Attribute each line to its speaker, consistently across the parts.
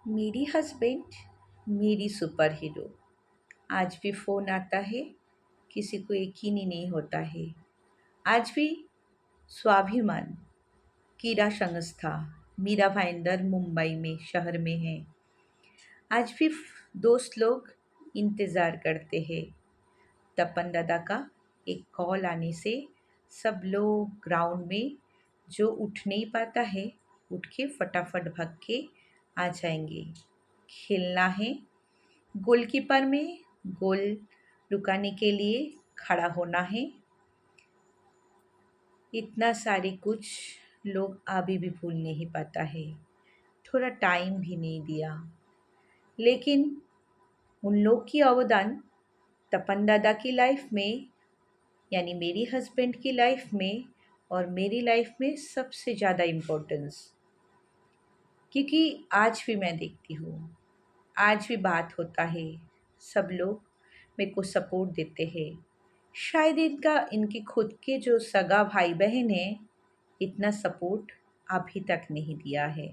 Speaker 1: मेरी हस्बैंड मेरी super hero. आज भी फ़ोन आता है, किसी को यकीन ही नहीं होता है। आज भी स्वाभिमान क्रीड़ा संस्था मीरा भाईंदर मुंबई में शहर में है। आज भी दोस्त लोग इंतज़ार करते हैं तपन दादा का एक कॉल आने से। सब लोग ग्राउंड में, जो उठ नहीं पाता है उठ के फटाफट भाग के आ जाएंगे। खेलना है, गोलकीपर में गोल रुकाने के लिए खड़ा होना है। इतना सारे कुछ लोग अभी भी भूल नहीं पाता है, थोड़ा टाइम भी नहीं दिया। लेकिन उन लोग की अवदान तपन दादा की लाइफ में, यानी मेरी हस्बैंड की लाइफ में और मेरी लाइफ में सबसे ज़्यादा इम्पोर्टेंस। क्योंकि आज भी मैं देखती हूँ, आज भी बात होता है, सब लोग मेरे को सपोर्ट देते हैं। शायद इनके खुद के जो सगा भाई बहन हैं, इतना सपोर्ट अभी तक नहीं दिया है।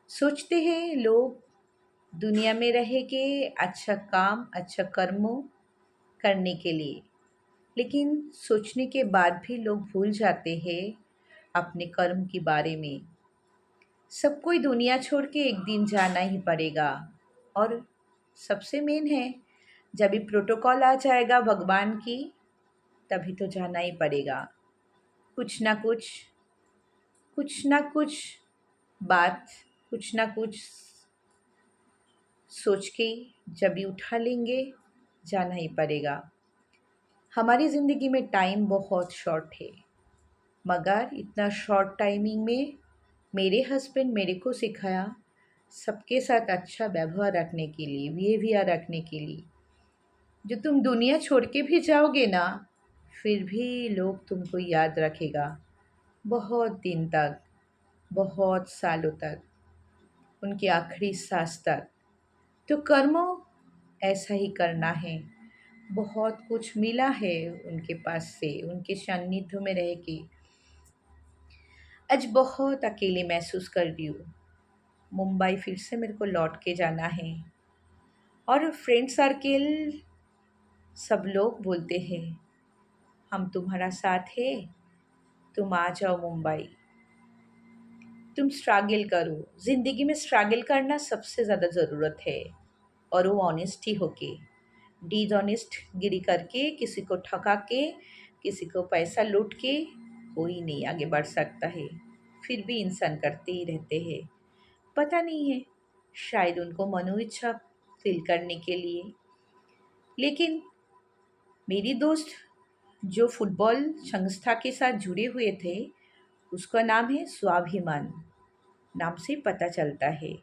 Speaker 1: सोचते हैं लोग दुनिया में रह के अच्छा काम, अच्छा कर्मों करने के लिए, लेकिन सोचने के बाद भी लोग भूल जाते हैं अपने कर्म के बारे में। सब कोई दुनिया छोड़ के एक दिन जाना ही पड़ेगा। और सबसे मेन है, जब भी प्रोटोकॉल आ जाएगा भगवान की, तभी तो जाना ही पड़ेगा। कुछ ना कुछ, कुछ ना कुछ बात, कुछ ना कुछ सोच के जब भी उठा लेंगे, जाना ही पड़ेगा। हमारी ज़िंदगी में टाइम बहुत शॉर्ट है, मगर इतना शॉर्ट टाइमिंग में मेरे हस्बैंड मेरे को सिखाया सबके साथ अच्छा व्यवहार रखने के लिए, बिहेवियर रखने के लिए। जो तुम दुनिया छोड़ के भी जाओगे ना, फिर भी लोग तुमको याद रखेगा बहुत दिन तक, बहुत सालों तक, उनकी आखिरी सांस तक। तो कर्मों ऐसा ही करना है। बहुत कुछ मिला है उनके पास से, उनके सानिध्य में रह के। आज बहुत अकेले महसूस कर रही हूँ। मुंबई फिर से मेरे को लौट के जाना है। और फ्रेंड सर्किल सब लोग बोलते हैं, हम तुम्हारा साथ है, तुम आ जाओ मुंबई, तुम स्ट्रगल करो। ज़िंदगी में स्ट्रगल करना सबसे ज़्यादा ज़रूरत है। और वो ऑनेस्ट ही होके, डिसऑनेस्ट गिरी करके, किसी को ठगा के, किसी को पैसा लूट के कोई नहीं आगे बढ़ सकता है। फिर भी इंसान करते ही रहते हैं। पता नहीं है, शायद उनको मनोइच्छा फिल करने के लिए। लेकिन मेरी दोस्त जो फुटबॉल संस्था के साथ जुड़े हुए थे, उसका नाम है स्वाभिमान। नाम से पता चलता है।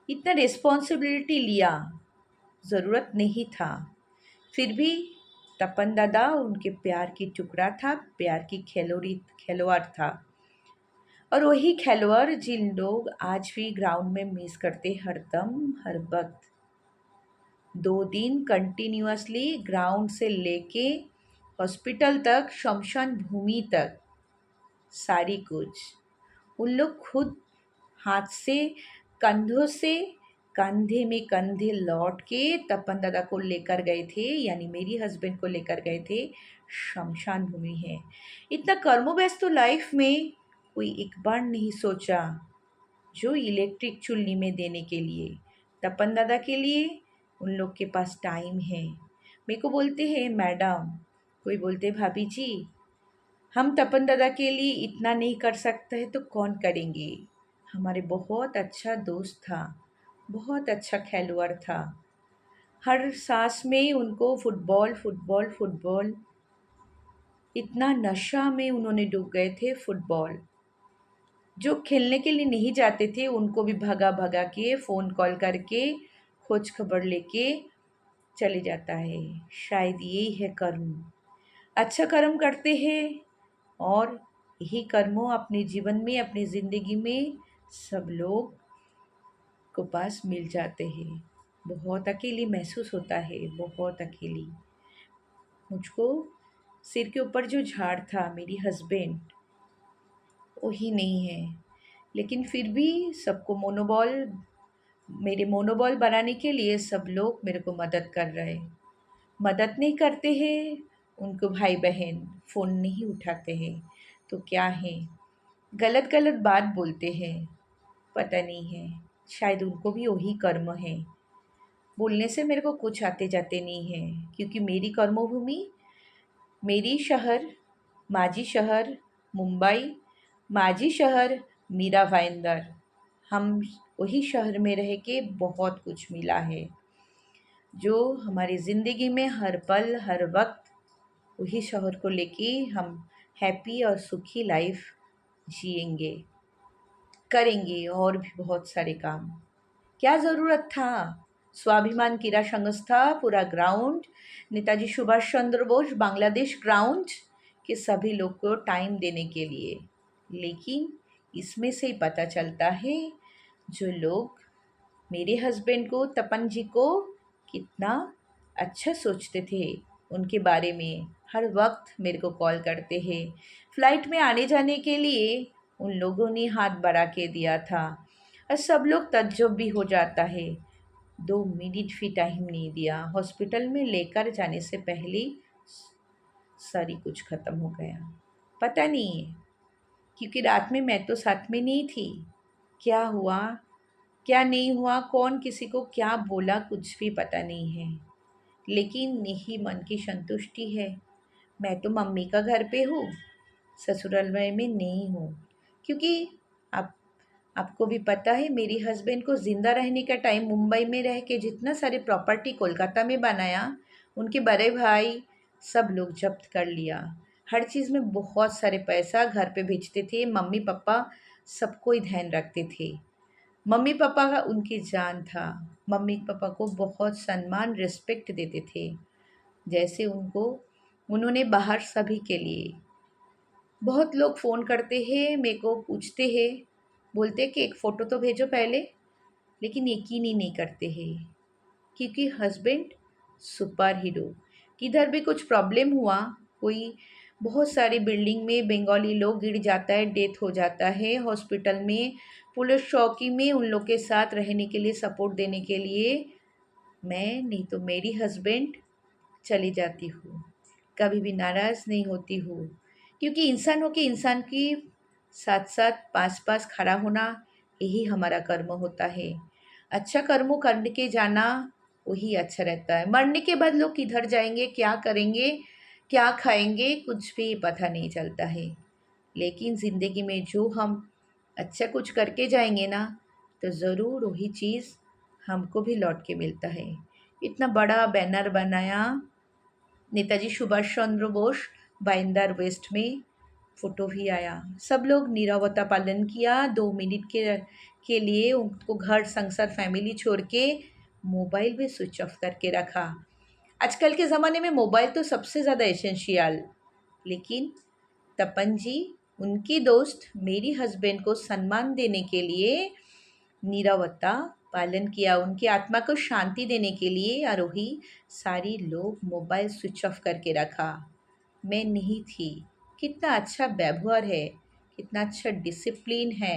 Speaker 1: इतना रिस्पॉन्सिबिलिटी लिया, ज़रूरत नहीं था। फिर भी तपन दादा उनके प्यार की टुकड़ा था, प्यार की खिलवाड़ था। और वही खिलवाड़ जिन लोग आज भी ग्राउंड में मिस करते हर दम, हर वक्त। 2 दिन कंटिन्यूअसली ग्राउंड से लेके हॉस्पिटल तक, शमशान भूमि तक, सारी कुछ उन लोग खुद हाथ से, कंधों से, कंधे में कंधे लौट के तपन दादा को लेकर गए थे, यानी मेरी हस्बैंड को लेकर गए थे। शमशान भूमि है। इतना कर्मव्यस्त तो लाइफ में कोई एक बार नहीं सोचा जो इलेक्ट्रिक चुल्ली में देने के लिए। तपन दादा के लिए उन लोग के पास टाइम है। मेरे को बोलते हैं मैडम, कोई बोलते भाभी जी, हम तपन दादा के लिए इतना नहीं कर सकते हैं तो कौन करेंगे। हमारे बहुत अच्छा दोस्त था, बहुत अच्छा खिलवाड़ था। हर सांस में उनको फुटबॉल फुटबॉल फुटबॉल, इतना नशा में उन्होंने डूब गए थे। फुटबॉल जो खेलने के लिए नहीं जाते थे, उनको भी भगा भगा के फ़ोन कॉल करके खोज खबर लेके चले जाता है। शायद यही है कर्म। अच्छा कर्म करते हैं और यही कर्मों अपने जीवन में, अपनी ज़िंदगी में सब लोग को पास मिल जाते हैं। बहुत अकेली महसूस होता है, बहुत अकेली। मुझको सिर के ऊपर जो झाड़ था, मेरी हस्बैंड, वही नहीं है। लेकिन फिर भी सबको मनोबल मेरे मोनोबॉल बनाने के लिए सब लोग मेरे को मदद कर रहे। मदद नहीं करते हैं, उनको भाई बहन फ़ोन नहीं उठाते हैं, तो क्या है, गलत गलत बात बोलते हैं। पता नहीं है, शायद उनको भी वही कर्म है। बोलने से मेरे को कुछ आते जाते नहीं है, क्योंकि मेरी कर्मभूमि, मेरी शहर, माझी शहर मुंबई, माझी शहर मीरा भाईंदर। हम वही शहर में रह के बहुत कुछ मिला है, जो हमारी ज़िंदगी में हर पल हर वक्त वही शहर को लेके हम हैप्पी और सुखी लाइफ जिएंगे, करेंगे और भी बहुत सारे काम। क्या ज़रूरत था स्वाभिमान क्रीड़ा संस्था पूरा ग्राउंड, नेताजी सुभाष चंद्र बोस बांग्लादेश ग्राउंड के सभी लोग को टाइम देने के लिए। लेकिन इसमें से ही पता चलता है, जो लोग मेरे हस्बैंड को, तपन जी को कितना अच्छा सोचते थे, उनके बारे में हर वक्त मेरे को कॉल करते हैं। फ़्लाइट में आने जाने के लिए उन लोगों ने हाथ बढ़ा के दिया था, और सब लोग तज्जुब भी हो जाता है। 2 मिनट भी टाइम नहीं दिया, हॉस्पिटल में लेकर जाने से पहले सारी कुछ ख़त्म हो गया। पता नहीं है, क्योंकि रात में मैं तो साथ में नहीं थी। क्या हुआ क्या नहीं हुआ, कौन किसी को क्या बोला, कुछ भी पता नहीं है। लेकिन यही मन की संतुष्टि है, मैं तो मम्मी का घर पे हूँ, ससुराल में नहीं हूँ। क्योंकि आप आपको भी पता है, मेरी हस्बैंड को ज़िंदा रहने का टाइम मुंबई में रह के जितना सारे प्रॉपर्टी कोलकाता में बनाया, उनके बड़े भाई सब लोग जब्त कर लिया। हर चीज़ में बहुत सारे पैसा घर पे भेजते थे, मम्मी पापा सबको ही ध्यान रखते थे। मम्मी पापा का उनकी जान था। मम्मी पापा को बहुत सम्मान रिस्पेक्ट देते थे, जैसे उनको उन्होंने बाहर सभी के लिए। बहुत लोग फ़ोन करते हैं, मेरे को पूछते हैं, बोलते कि एक फ़ोटो तो भेजो पहले, लेकिन यकीन ही नहीं करते हैं, क्योंकि हस्बैंड सुपर हीरो। किधर भी कुछ प्रॉब्लम हुआ, कोई बहुत सारी बिल्डिंग में बंगाली लोग गिर जाता है, डेथ हो जाता है, हॉस्पिटल में पुलिस चौकी में उन लोग के साथ रहने के लिए, सपोर्ट देने के लिए मैं नहीं तो मेरी हस्बैंड चली जाती हूँ। कभी भी नाराज़ नहीं होती हूँ, क्योंकि इंसान हो के इंसान की साथ साथ पास पास खड़ा होना, यही हमारा कर्म होता है। अच्छा कर्म करने के जाना, वही अच्छा रहता है। मरने के बाद लोग किधर जाएंगे, क्या करेंगे, क्या खाएंगे, कुछ भी पता नहीं चलता है। लेकिन ज़िंदगी में जो हम अच्छा कुछ करके जाएंगे ना, तो ज़रूर वही चीज़ हमको भी लौट के मिलता है। इतना बड़ा बैनर बनाया, नेताजी सुभाष चंद्र बोस भाईंदर वेस्ट में, फ़ोटो भी आया। सब लोग नीरवता पालन किया, 2 मिनट के लिए उनको घर संसार फैमिली छोड़ के मोबाइल भी स्विच ऑफ करके रखा। आजकल के ज़माने में मोबाइल तो सबसे ज़्यादा एसेंशियल। लेकिन तपन जी, उनकी दोस्त मेरी हस्बैंड को सम्मान देने के लिए नीरवता पालन किया, उनकी आत्मा को शांति देने के लिए, और वही सारी लोग मोबाइल स्विच ऑफ करके रखा। मैं नहीं थी। कितना अच्छा व्यवहार है, कितना अच्छा डिसिप्लिन है।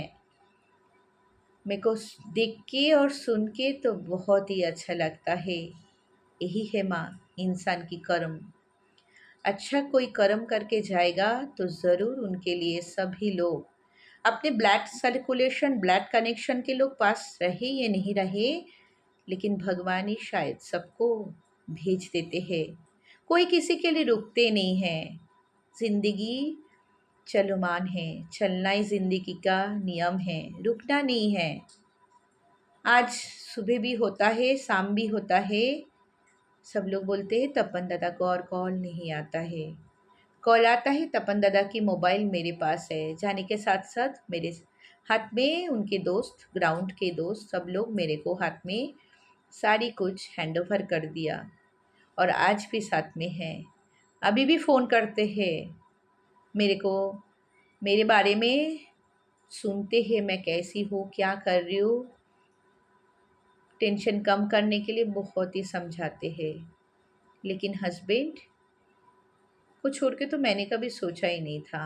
Speaker 1: मेरे को देख के और सुन के तो बहुत ही अच्छा लगता है। यही है माँ, इंसान की कर्म। अच्छा कोई कर्म करके जाएगा, तो ज़रूर उनके लिए सभी लोग अपने ब्लड सर्कुलेशन, ब्लड कनेक्शन के लोग पास रहे या नहीं रहे, लेकिन भगवान ही शायद सबको भेज देते हैं। कोई किसी के लिए रुकते नहीं हैं। ज़िंदगी चलमान है, चलना ही ज़िंदगी का नियम है, रुकना नहीं है। आज सुबह भी होता है, शाम भी होता है। सब लोग बोलते हैं तपन दादा को और कॉल नहीं आता है। कॉल आता है, तपन दादा की मोबाइल मेरे पास है। जाने के साथ साथ मेरे हाथ में उनके दोस्त, ग्राउंड के दोस्त सब लोग मेरे को हाथ में सारी कुछ हैंड ओवर कर दिया, और आज भी साथ में हैं। अभी भी फ़ोन करते हैं मेरे को, मेरे बारे में सुनते हैं, मैं कैसी हूँ, क्या कर रही हूँ। टेंशन कम करने के लिए बहुत ही समझाते हैं। लेकिन हस्बैंड को छोड़ के तो मैंने कभी सोचा ही नहीं था,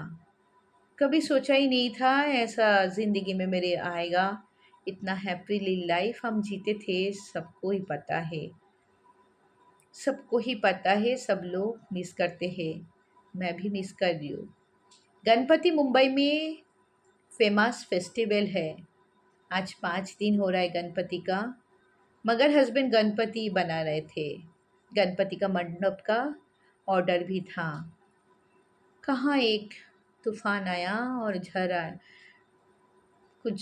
Speaker 1: कभी सोचा ही नहीं था ऐसा ज़िंदगी में मेरे आएगा। इतना हैप्पीली लाइफ हम जीते थे, सबको ही पता है। सबको ही पता है, सब लोग मिस करते हैं। मैं भी मिस कर रही हूँ। गणपति मुंबई में फेमस फेस्टिवल है। आज 5 दिन हो रहा है गणपति का। मगर हस्बैंड गणपति बना रहे थे। गणपति का मंडप का ऑर्डर भी था। कहाँ एक तूफान आया और झरा कुछ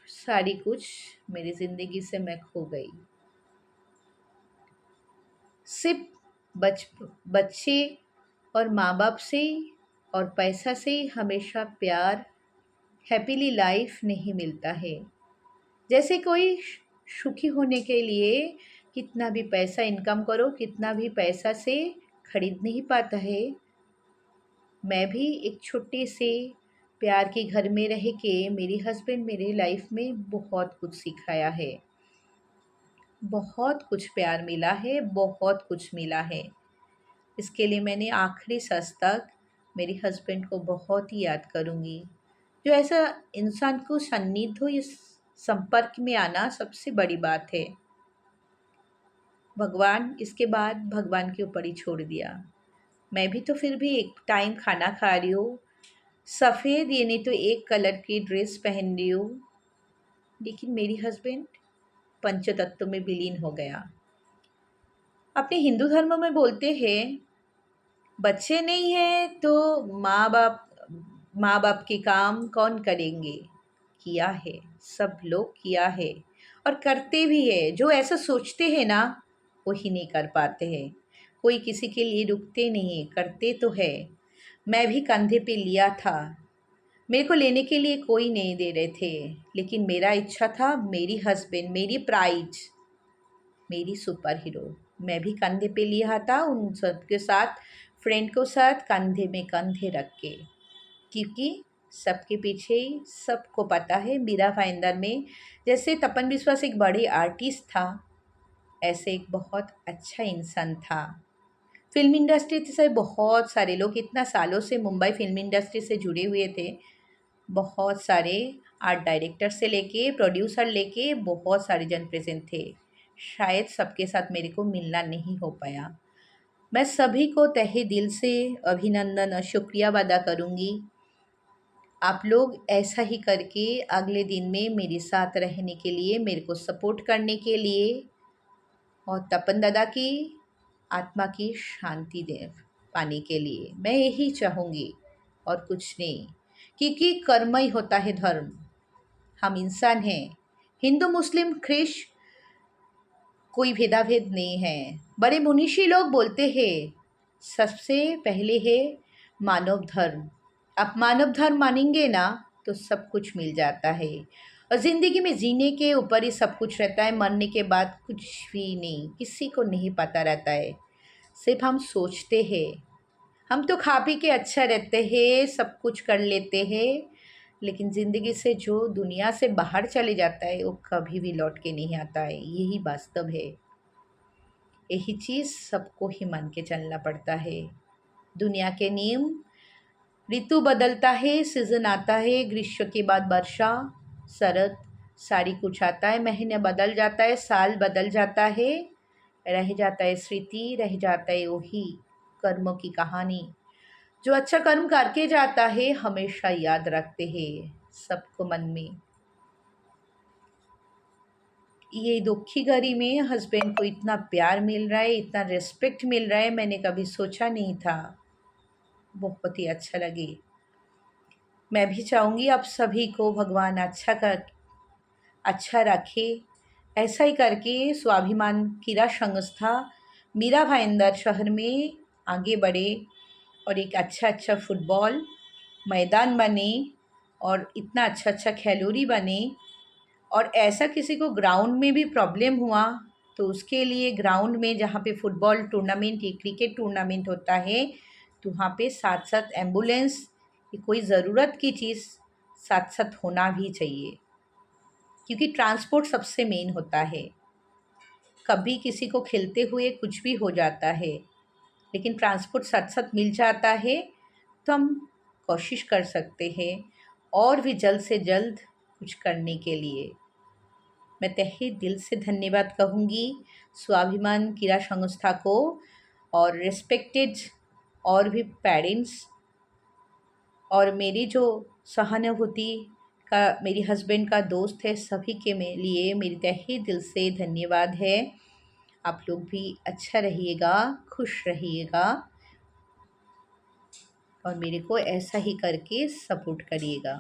Speaker 1: सारी कुछ मेरी ज़िंदगी से मैं खो गई। सिर्फ बच्चे और माँ बाप से और पैसा से हमेशा प्यार, हैप्पीली लाइफ नहीं मिलता है। जैसे कोई सुखी होने के लिए कितना भी पैसा इनकम करो, कितना भी पैसा से खरीद नहीं पाता है। मैं भी एक छोटे से प्यार के घर में रह के मेरे हस्बैंड मेरे लाइफ में बहुत कुछ सिखाया है। बहुत कुछ प्यार मिला है, बहुत कुछ मिला है। इसके लिए मैंने आखिरी सांस तक मेरे हस्बैंड को बहुत ही याद करूँगी। जो ऐसा इंसान को सन्निध हो, इस संपर्क में आना सबसे बड़ी बात है। भगवान, इसके बाद भगवान के ऊपर ही छोड़ दिया। मैं भी तो फिर भी एक टाइम खाना खा रही हूँ, सफ़ेद यानी तो एक कलर की ड्रेस पहन रही हूँ, लेकिन मेरी हस्बैंड पंचतत्व में विलीन हो गया। अपने हिंदू धर्म में बोलते हैं, बच्चे नहीं हैं तो माँ बाप के काम कौन करेंगे। किया है, सब लोग किया है और करते भी है। जो ऐसा सोचते हैं ना, वही नहीं कर पाते हैं। कोई किसी के लिए रुकते नहीं, करते तो है। मैं भी कंधे पे लिया था। मेरे को लेने के लिए कोई नहीं दे रहे थे, लेकिन मेरा इच्छा था, मेरी हस्बैंड, मेरी प्राइज, मेरी सुपर हीरो। मैं भी कंधे पे लिया था उन सबके साथ, फ्रेंड को साथ कंधे में कंधे रख के। क्योंकि सबके पीछे ही सबको पता है, मीरा भाईंदर में जैसे तपन बिस्वास एक बड़े आर्टिस्ट था, ऐसे एक बहुत अच्छा इंसान था। फिल्म इंडस्ट्री से बहुत सारे लोग इतना सालों से मुंबई फिल्म इंडस्ट्री से जुड़े हुए थे। बहुत सारे आर्ट डायरेक्टर से लेके प्रोड्यूसर लेके बहुत सारे जन प्रेजेंट थे। शायद सबके साथ मेरे को मिलना नहीं हो पाया। मैं सभी को तहे दिल से अभिनंदन और शुक्रिया अदा करूँगी। आप लोग ऐसा ही करके अगले दिन में मेरे साथ रहने के लिए, मेरे को सपोर्ट करने के लिए, और तपन दादा की आत्मा की शांति दे पाने के लिए मैं यही चाहूँगी और कुछ नहीं। क्योंकि कर्म ही होता है धर्म। हम इंसान हैं। हिंदू मुस्लिम ख्रिस्ट कोई भेदाभेद नहीं है। बड़े मुनीषी लोग बोलते हैं, सबसे पहले है मानव धर्म। आप मानव धर्म मानेंगे ना तो सब कुछ मिल जाता है। और ज़िंदगी में जीने के ऊपर ही सब कुछ रहता है, मरने के बाद कुछ भी नहीं, किसी को नहीं पता रहता है। सिर्फ हम सोचते हैं। हम तो खा पी के अच्छा रहते हैं, सब कुछ कर लेते हैं, लेकिन ज़िंदगी से जो दुनिया से बाहर चले जाता है वो कभी भी लौट के नहीं आता है। यही वास्तव है। यही चीज़ सबको ही मान के चलना पड़ता है। दुनिया के नियम, ऋतु बदलता है, सीज़न आता है, ग्रीष्म के बाद वर्षा, शरद, सारी कुछ आता है, महीने बदल जाता है, साल बदल जाता है, रह जाता है स्मृति, रह जाता है वही कर्मों की कहानी। जो अच्छा कर्म करके जाता है हमेशा याद रखते हैं सबको मन में। ये दुखी घड़ी में हस्बैंड को इतना प्यार मिल रहा है, इतना रिस्पेक्ट मिल रहा है, मैंने कभी सोचा नहीं था। बहुत ही अच्छा लगे। मैं भी चाहूँगी आप सभी को भगवान अच्छा रखे। ऐसा ही करके स्वाभिमान क्रीड़ा संस्था मीरा भाईंदर शहर में आगे बढ़े और एक अच्छा फुटबॉल मैदान बने और इतना अच्छा खिलाड़ी बने। और ऐसा किसी को ग्राउंड में भी प्रॉब्लम हुआ तो उसके लिए ग्राउंड में जहाँ पे फुटबॉल टूर्नामेंट या क्रिकेट टूर्नामेंट होता है, तो वहाँ पे साथ साथ एम्बुलेंस या कोई ज़रूरत की चीज़ साथ साथ होना भी चाहिए। क्योंकि ट्रांसपोर्ट सबसे मेन होता है। कभी किसी को खेलते हुए कुछ भी हो जाता है, लेकिन ट्रांसपोर्ट साथ साथ मिल जाता है तो हम कोशिश कर सकते हैं और भी जल्द से जल्द कुछ करने के लिए। मैं तहे दिल से धन्यवाद कहूँगी स्वाभिमान क्रीड़ा संस्था को और रिस्पेक्टेड और भी पेरेंट्स और मेरी जो सहानुभूति का मेरी हस्बैंड का दोस्त है सभी के लिए मेरी तहे दिल से धन्यवाद है। आप लोग भी अच्छा रहिएगा, खुश रहिएगा और मेरे को ऐसा ही करके सपोर्ट करिएगा।